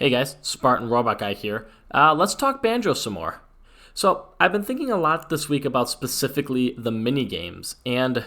Hey guys, Spartan Robot Guy here. Let's talk banjo some more. So, I've been thinking a lot this week about specifically the mini games, and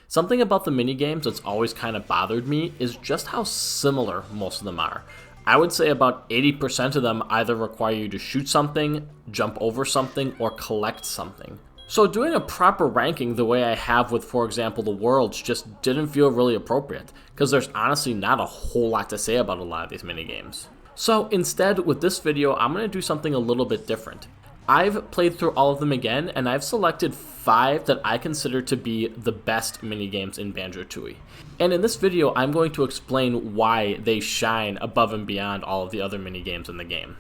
something about the mini games that's always kind of bothered me is just how similar most of them are. I would say about 80% of them either require you to shoot something, jump over something, or collect something. So doing a proper ranking the way I have with, for example, the Worlds just didn't feel really appropriate, because there's honestly not a whole lot to say about a lot of these mini games. So instead, with this video, I'm going to do something a little bit different. I've played through all of them again, and I've selected 5 that I consider to be the best minigames in Banjo-Tooie. And in this video, I'm going to explain why they shine above and beyond all of the other minigames in the game.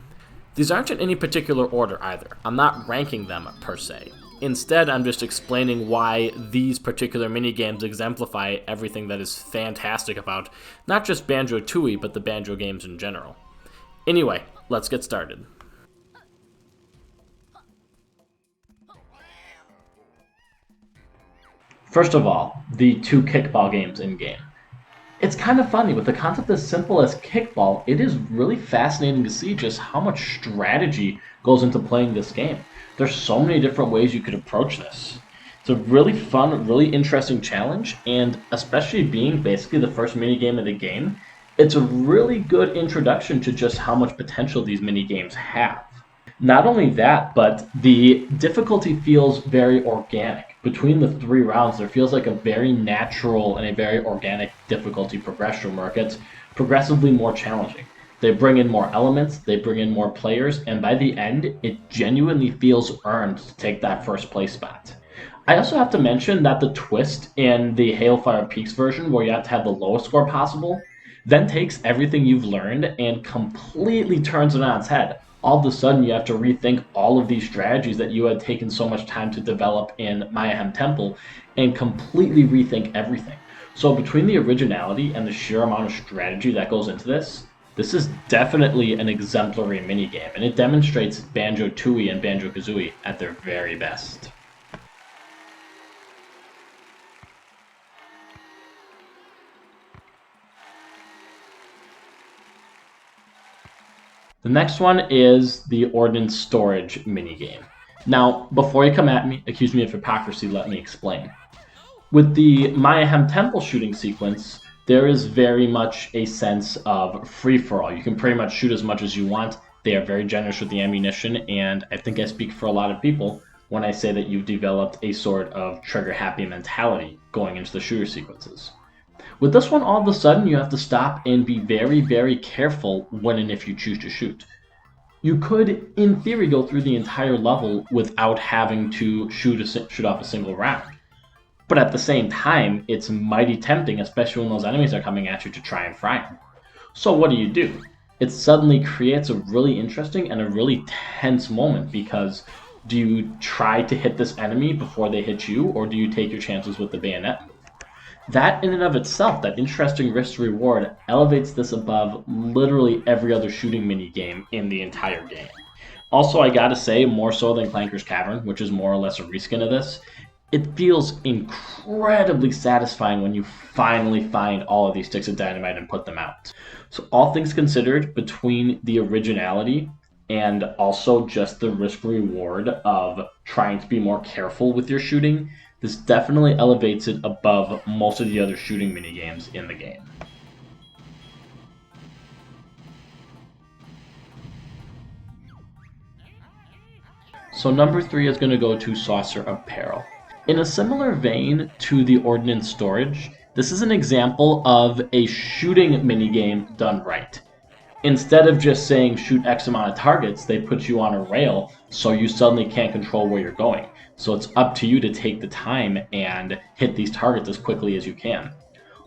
These aren't in any particular order either. I'm not ranking them per se. Instead, I'm just explaining why these particular minigames exemplify everything that is fantastic about not just Banjo-Tooie, but the banjo games in general. Anyway, let's get started. First of all, the 2 kickball games in-game. It's kind of funny, with the concept as simple as kickball, it is really fascinating to see just how much strategy goes into playing this game. There's so many different ways you could approach this. It's a really fun, really interesting challenge, and especially being basically the first minigame of the game, it's a really good introduction to just how much potential these minigames have. Not only that, but the difficulty feels very organic. Between the 3 rounds, there feels like a very natural and a very organic difficulty progression where it gets progressively more challenging. They bring in more elements, they bring in more players, and by the end, it genuinely feels earned to take that first place spot. I also have to mention that the twist in the Hailfire Peaks version, where you have to have the lowest score possible, then takes everything you've learned and completely turns it on its head. All of a sudden, you have to rethink all of these strategies that you had taken so much time to develop in Mayhem Temple and completely rethink everything. So between the originality and the sheer amount of strategy that goes into this is definitely an exemplary minigame, and it demonstrates Banjo-Tooie and Banjo-Kazooie at their very best. The next one is the Ordnance Storage minigame. Now, before you come at me, accuse me of hypocrisy, let me explain. With the Mayhem Temple shooting sequence, there is very much a sense of free-for-all. You can pretty much shoot as much as you want. They are very generous with the ammunition, and I think I speak for a lot of people when I say that you've developed a sort of trigger-happy mentality going into the shooter sequences. With this one, all of a sudden, you have to stop and be very, very careful when and if you choose to shoot. You could, in theory, go through the entire level without having to shoot off a single round. But at the same time, it's mighty tempting, especially when those enemies are coming at you, to try and fry them. So what do? It suddenly creates a really interesting and a really tense moment, because do you try to hit this enemy before they hit you, or do you take your chances with the bayonet? That in and of itself, that interesting risk-to-reward, elevates this above literally every other shooting minigame in the entire game. Also, I gotta say, more so than Clanker's Cavern, which is more or less a reskin of this, it feels incredibly satisfying when you finally find all of these sticks of dynamite and put them out. So all things considered, between the originality and also just the risk-reward of trying to be more careful with your shooting, this definitely elevates it above most of the other shooting minigames in the game. So number 3 is going to go to Saucer of Peril. In a similar vein to the Ordnance Storage, this is an example of a shooting minigame done right. Instead of just saying shoot X amount of targets, they put you on a rail so you suddenly can't control where you're going. So it's up to you to take the time and hit these targets as quickly as you can.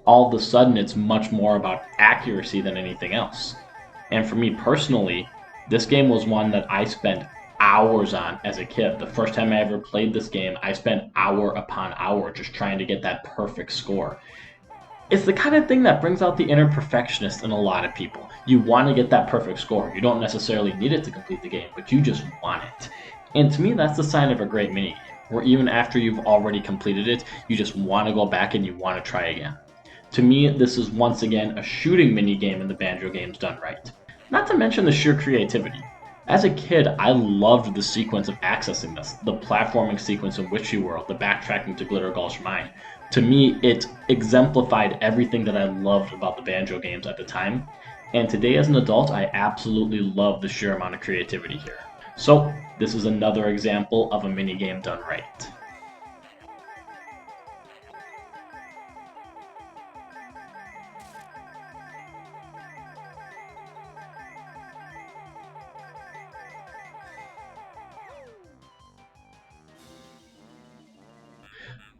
All of a sudden, it's much more about accuracy than anything else. And for me personally, this game was one that I spent hours on as a kid. The first time I ever played this game, I spent hour upon hour just trying to get that perfect score. It's the kind of thing that brings out the inner perfectionist in a lot of people. You want to get that perfect score. You don't necessarily need it to complete the game, but you just want it. And to me, that's the sign of a great minigame, where even after you've already completed it, you just want to go back and you want to try again. To me, this is once again a shooting minigame in the Banjo games done right. not to mention the sheer creativity. As a kid, I loved the sequence of accessing this, the platforming sequence in Witchy World, the backtracking to Glitter Gulch Mine. To me, it exemplified everything that I loved about the Banjo games at the time, and today as an adult, I absolutely love the sheer amount of creativity here. So, this is another example of a minigame done right.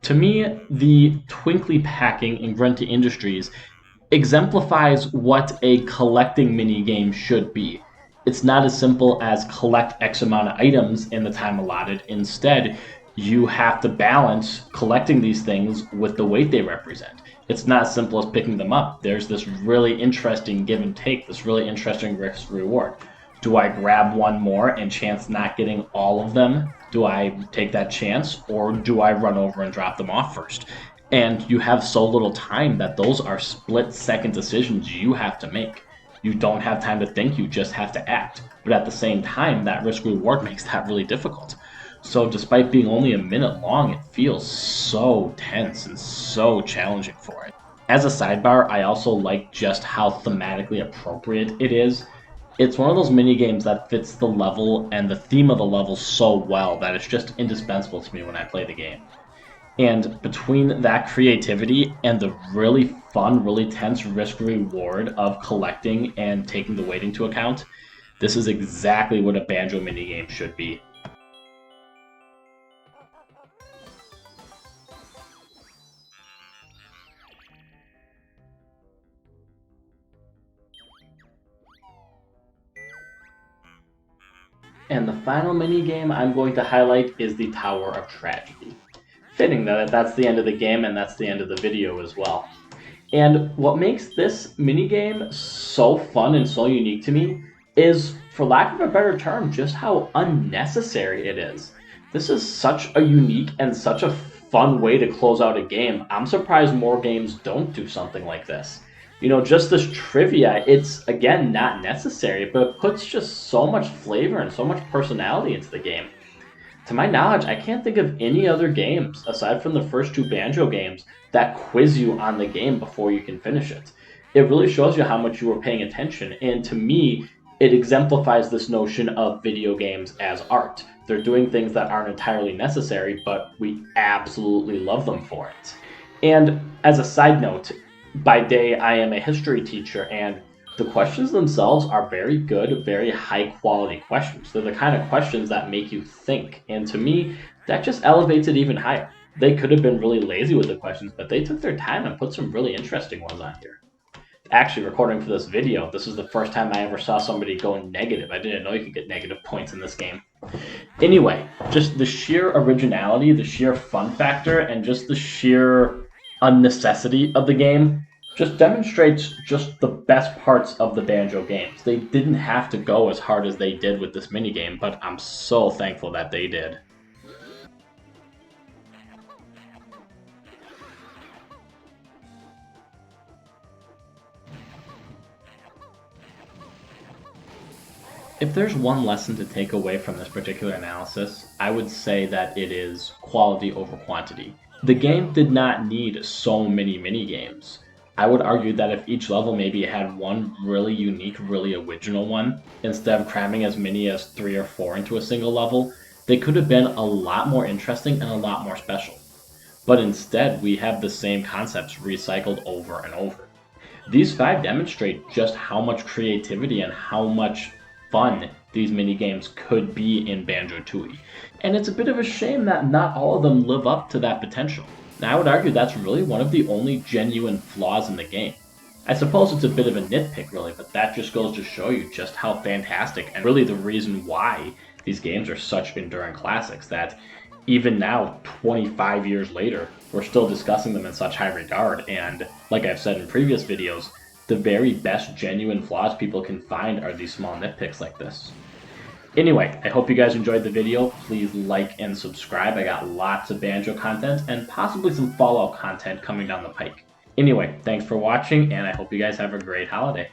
To me, the Twinkly Packing in Grunty Industries exemplifies what a collecting minigame should be. It's not as simple as collect X amount of items in the time allotted. Instead, you have to balance collecting these things with the weight they represent. It's not as simple as picking them up. There's this really interesting give and take, this really interesting risk reward. Do I grab one more and chance not getting all of them? Do I take that chance, or do I run over and drop them off first? And you have so little time that those are split-second decisions you have to make. You don't have time to think, you just have to act. But at the same time, that risk-reward makes that really difficult. So despite being only a minute long, it feels so tense and so challenging for it. As a sidebar, I also like just how thematically appropriate it is. It's one of those mini games that fits the level and the theme of the level so well that it's just indispensable to me when I play the game. And between that creativity and the really fun, really tense risk reward of collecting and taking the weight into account, this is exactly what a banjo minigame should be. And the final minigame I'm going to highlight is the Tower of Tragedy. Fitting that that's the end of the game and that's the end of the video as well. And what makes this minigame so fun and so unique to me is, for lack of a better term, just how unnecessary it is. This is such a unique and such a fun way to close out a game. I'm surprised more games don't do something like this. You know, just this trivia, it's, again, not necessary, but it puts just so much flavor and so much personality into the game. To my knowledge, I can't think of any other games, aside from the first two Banjo games, that quiz you on the game before you can finish it. It really shows you how much you were paying attention, and to me, it exemplifies this notion of video games as art. They're doing things that aren't entirely necessary, but we absolutely love them for it. And as a side note, by day I am a history teacher, and the questions themselves are very good, very high quality questions. They're the kind of questions that make you think, and to me, that just elevates it even higher. They could have been really lazy with the questions, but they took their time and put some really interesting ones on here. Actually, recording for this video, this is the first time I ever saw somebody go negative. I didn't know you could get negative points in this game. Anyway, just the sheer originality, the sheer fun factor, and just the sheer unnecessity of the game just demonstrates just the best parts of the Banjo games. They didn't have to go as hard as they did with this minigame, but I'm so thankful that they did. If there's one lesson to take away from this particular analysis, I would say that it is quality over quantity. The game did not need so many mini-games. I would argue that if each level maybe had one really unique, really original one, instead of cramming as many as 3 or 4 into a single level, they could have been a lot more interesting and a lot more special. But instead, we have the same concepts recycled over and over. These 5 demonstrate just how much creativity and how much fun these minigames could be in Banjo-Tooie. And it's a bit of a shame that not all of them live up to that potential. Now, I would argue that's really one of the only genuine flaws in the game. I suppose it's a bit of a nitpick, really, but that just goes to show you just how fantastic, and really the reason why these games are such enduring classics, that even now, 25 years later, we're still discussing them in such high regard, and like I've said in previous videos, the very best genuine flaws people can find are these small nitpicks like this. Anyway, I hope you guys enjoyed the video. Please like and subscribe. I got lots of Banjo content and possibly some Fallout content coming down the pike. Anyway, thanks for watching, and I hope you guys have a great holiday.